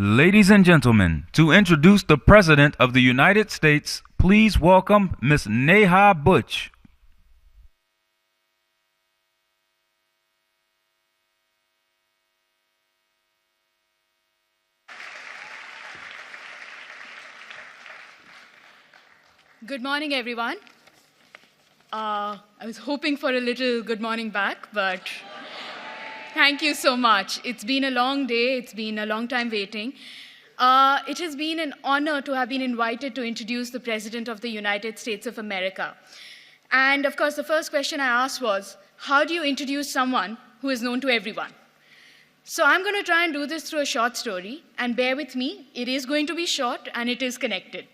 Ladies and gentlemen, to introduce the President of the United States, please welcome Ms. Neha Butch. Good morning, everyone. I was hoping for a little good morning back, but thank you so much. It's been a long day. It's been a long time waiting. It has been an honor to have been invited to introduce the President of the United States of America. And of course, the first question I asked was, how do you introduce someone who is known to everyone? So I'm going to try and do this through a short story, and bear with me, it is going to be short and it is connected.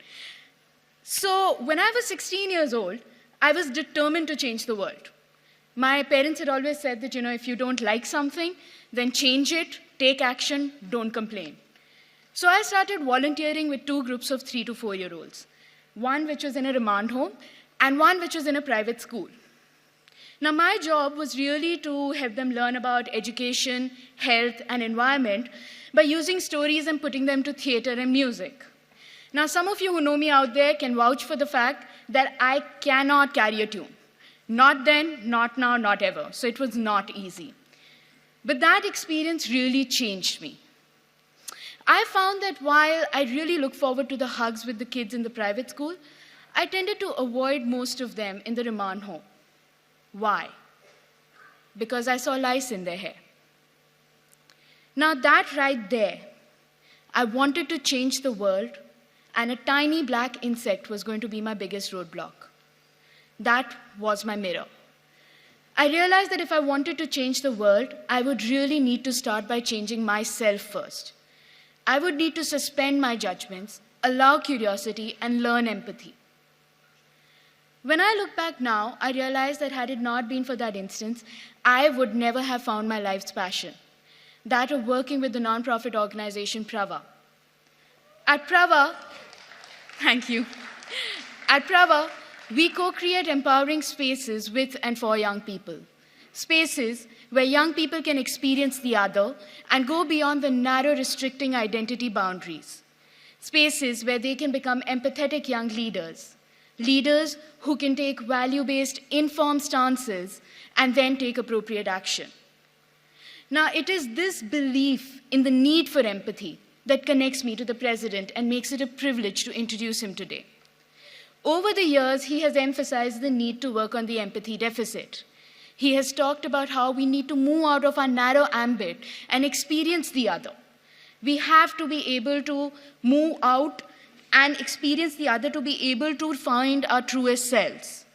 So when I was 16 years old, I was determined to change the world. My parents had always said that, if you don't like something, then change it, take action, don't complain. So I started volunteering with two groups of 3 to 4-year-olds, one which was in a remand home and one which was in a private school. Now my job was really to help them learn about education, health, and environment by using stories and putting them to theater and music. Now, some of you who know me out there can vouch for the fact that I cannot carry a tune. Not then, not now, not ever. So it was not easy. But that experience really changed me. I found that while I really look forward to the hugs with the kids in the private school, I tended to avoid most of them in the remand home. Why? Because I saw lice in their hair. Now that right there, I wanted to change the world, and a tiny black insect was going to be my biggest roadblock. That was my mirror. I realized that if I wanted to change the world, I would really need to start by changing myself first. I would need to suspend my judgments, allow curiosity, and learn empathy. When I look back now, I realize that had it not been for that instance, I would never have found my life's passion, that of working with the nonprofit organization Prava. At Prava, thank you. At Prava, we co-create empowering spaces with and for young people. Spaces where young people can experience the other and go beyond the narrow, restricting identity boundaries. Spaces where they can become empathetic young leaders. Leaders who can take value-based, informed stances and then take appropriate action. Now, it is this belief in the need for empathy that connects me to the President and makes it a privilege to introduce him today. Over the years, he has emphasized the need to work on the empathy deficit. He has talked about how we need to move out of our narrow ambit and experience the other. We have to be able to move out and experience the other to be able to find our truest selves.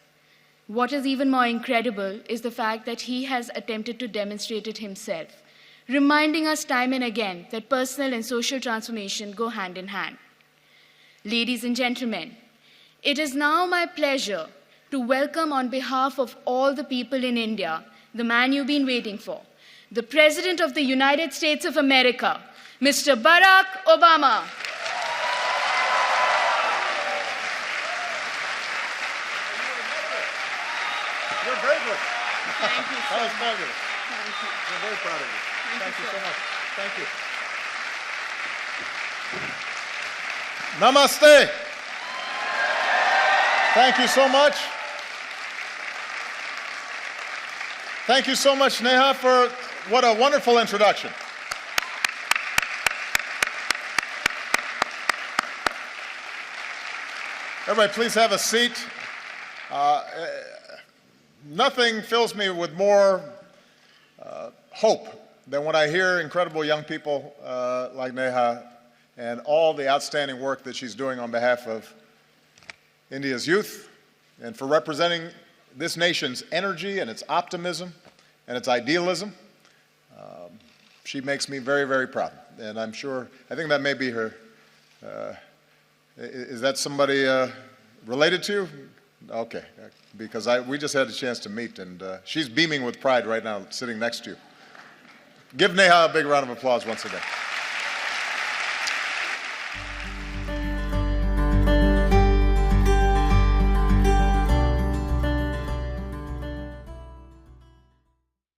What is even more incredible is the fact that he has attempted to demonstrate it himself, reminding us time and again that personal and social transformation go hand in hand. Ladies and gentlemen, it is now my pleasure to welcome on behalf of all the people in India, the man you've been waiting for, the President of the United States of America, Mr. Barack Obama. You're very good. Thank you so That was much. fabulous. Thank you. We're very proud of you. Thank you so much. Thank you. Namaste. Thank you so much. Thank you so much, Neha, for what a wonderful introduction. Everybody, please have a seat. Nothing fills me with more hope than when I hear incredible young people like Neha and all the outstanding work that she's doing on behalf of India's youth and for representing this nation's energy and its optimism and its idealism. She makes me very, very proud. And I think that may be her. Is that somebody related to you? Okay, because we just had a chance to meet, and she's beaming with pride right now, sitting next to you. Give Neha a big round of applause once again.